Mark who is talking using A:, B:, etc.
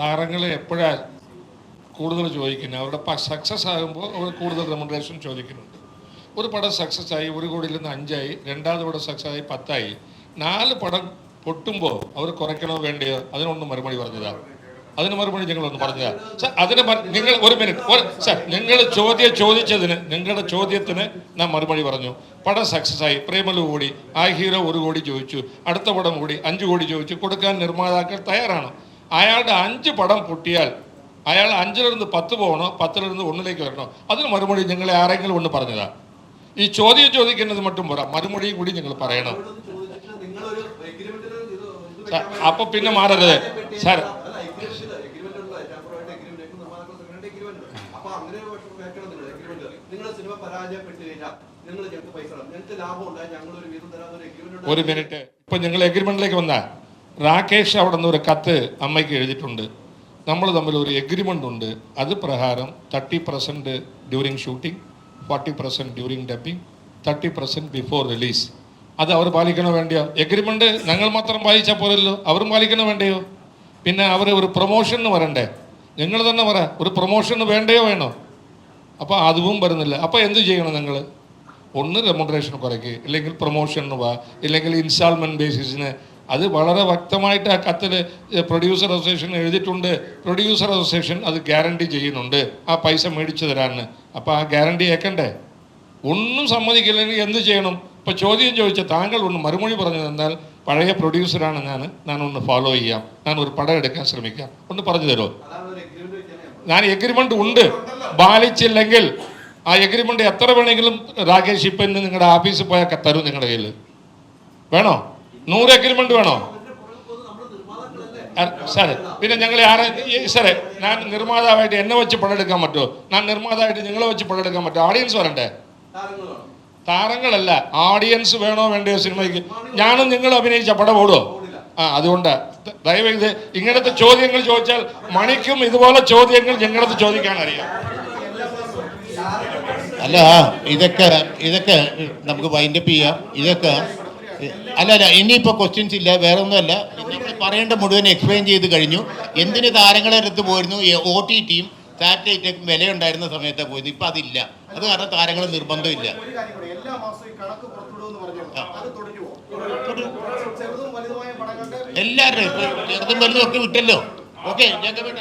A: താരങ്ങൾ എപ്പോഴാണ് കൂടുതൽ ചോദിക്കുന്നത്? അവരുടെ സക്സസ് ആകുമ്പോൾ അവർ കൂടുതൽ റെമ്യൂണറേഷൻ ചോദിക്കുന്നുണ്ട്. ഒരു പടം സക്സസ് ആയി 1 കോടിയിൽ നിന്ന് 5 ആയി, രണ്ടാമത് പടം സക്സസ് ആയി 10 ആയി, 4 പടം പൊട്ടുമ്പോൾ അവർ കുറയ്ക്കണോ വേണ്ടയോ? അതിനൊന്നും മറുപടി പറഞ്ഞതാ. അതിന് മറുപടി ഞങ്ങളൊന്ന് പറഞ്ഞതാ സാർ. അതിന് നിങ്ങൾ ഒരു മിനിറ്റ് സാർ, നിങ്ങളുടെ ചോദ്യത്തിന് ഞാൻ മറുപടി പറഞ്ഞു. പടം സക്സസ് ആയി, പ്രേമലു കൂടി, ആ ഹീറോ 1 കോടി ചോദിച്ചു, അടുത്ത പടം കൂടി 5 കോടി ചോദിച്ചു, കൊടുക്കാൻ നിർമ്മാതാക്കൾ തയ്യാറാണ്. അയാളുടെ 5 പടം പൊട്ടിയാൽ അയാൾ 5-ൽ നിന്ന് 10 പോകണോ, 10-ൽ നിന്ന് 1-ലേക്ക് വരണോ? അതിന് മറുപടി ഞങ്ങളെ ആരെങ്കിലും ഒന്ന് പറഞ്ഞതാ? ഈ ചോദ്യം ചോദിക്കുന്നത് മറ്റും പോരാ, മറുപടിയും കൂടി നിങ്ങൾ പറയണം. അപ്പൊ പിന്നെ മാറരുത് സാർ. ഒരു മിനിറ്റ്, ഇപ്പൊ ഞങ്ങൾ എഗ്രിമെന്റിലേക്ക് വന്ന രാകേഷ് അവിടെ നിന്ന് ഒരു കത്ത് അമ്മയ്ക്ക് എഴുതിയിട്ടുണ്ട്. നമ്മൾ തമ്മിൽ ഒരു എഗ്രിമെന്റ് ഉണ്ട്. അത് പ്രകാരം 30% during shooting, 40% during dubbing, 30% before release. അത് അവർ പാലിക്കണോ വേണ്ടിയോ? എഗ്രിമെന്റ് ഞങ്ങൾ മാത്രം പാലിച്ചാൽ പോരല്ലോ, അവരും പാലിക്കണോ വേണ്ടയോ? പിന്നെ അവർ ഒരു പ്രൊമോഷന് വരണ്ടേ? നിങ്ങൾ തന്നെ പറ, ഒരു പ്രൊമോഷന് വേണ്ടയോ വേണോ? അപ്പോൾ അതും വരുന്നില്ല. അപ്പോൾ എന്ത് ചെയ്യണം നിങ്ങൾ? ഒന്ന് റെമ്യൂണറേഷൻ കുറയ്ക്കുക, ഇല്ലെങ്കിൽ പ്രൊമോഷന് വാ, ഇല്ലെങ്കിൽ ഇൻസ്റ്റാൾമെൻറ്റ് ബേസിസിന്. അത് വളരെ വ്യക്തമായിട്ട് ആ കത്തിൽ പ്രൊഡ്യൂസർ അസോസിയേഷൻ എഴുതിയിട്ടുണ്ട്. പ്രൊഡ്യൂസർ അസോസിയേഷൻ അത് ഗ്യാരണ്ടി ചെയ്യുന്നുണ്ട് ആ പൈസ മേടിച്ചു തരാമെന്ന്. അപ്പോൾ ആ ഗ്യാരണ്ടി ഏക്കണ്ടേ? ഒന്നും സമ്മതിക്കില്ലെങ്കിൽ എന്ത് ചെയ്യണം? ഇപ്പോൾ ചോദ്യം ചോദിച്ച താങ്കൾ ഒന്ന് മറുപടി പറഞ്ഞു തന്നാൽ, പഴയ പ്രൊഡ്യൂസറാണ് ഞാനൊന്ന് ഫോളോ ചെയ്യാം, ഞാൻ ഒരു പടം എടുക്കാൻ ശ്രമിക്കാം, ഒന്ന് പറഞ്ഞു തരുമോ? ഞാൻ എഗ്രിമെൻ്റ് ഉണ്ട്, പാലിച്ചില്ലെങ്കിൽ ആ എഗ്രിമെൻ്റ് എത്ര വേണമെങ്കിലും രാകേഷ് ഇപ്പം ഇന്ന് നിങ്ങളുടെ ഓഫീസിൽ പോയാൽ തരും. നിങ്ങളുടെ കയ്യിൽ വേണോ? 100 എഗ്രിമെൻ്റ് വേണോ സാറേ? പിന്നെ ഞങ്ങൾ സാറേ, ഞാൻ നിർമ്മാതാവായിട്ട് എന്നെ വെച്ച് പടമെടുക്കാൻ പറ്റുമോ? ഞാൻ നിർമ്മാതാവായിട്ട് നിങ്ങളെ വെച്ച് പടമെടുക്കാൻ പറ്റുമോ? ഓഡിയൻസ് വരണ്ടേ? താരങ്ങളല്ല, ഓഡിയൻസ് വേണോ വേണ്ടയോ സിനിമയ്ക്ക്? ഞാനും നിങ്ങൾ അഭിനയിച്ച പടം ഓടുമോ? അതുകൊണ്ട് ദയവേത് ഇങ്ങനത്തെ ചോദ്യങ്ങൾ ചോദിച്ചാൽ മണിക്കും ഇതുപോലെ ചോദ്യങ്ങൾ ഞങ്ങളത് ചോദിക്കാൻ അറിയാം.
B: അല്ല, ഇതൊക്കെ നമുക്ക് വൈൻഡപ്പ് ചെയ്യാം. ഇതൊക്കെ അല്ല ഇനിയിപ്പോൾ ക്വസ്റ്റ്യൻസ് ഇല്ല, വേറെ ഒന്നുമല്ല. നിങ്ങൾ പറയേണ്ട മുഴുവൻ എക്സ്പ്ലെയിൻ ചെയ്ത് കഴിഞ്ഞു. എന്തിന് താരങ്ങളെ അടുത്ത് പോയിരുന്നു? OTTയും സാറ്റലൈറ്റും വിലയുണ്ടായിരുന്ന സമയത്താണ് പോയത്, ഇപ്പം അതില്ല. അത് കാരണം താരങ്ങൾ നിർബന്ധമില്ല. എല്ലാവരുടെയും ചെറുതും വലുതും ഒക്കെ വിട്ടല്ലോ. ഓക്കെ, ഞങ്ങൾക്ക് വേണ്ട.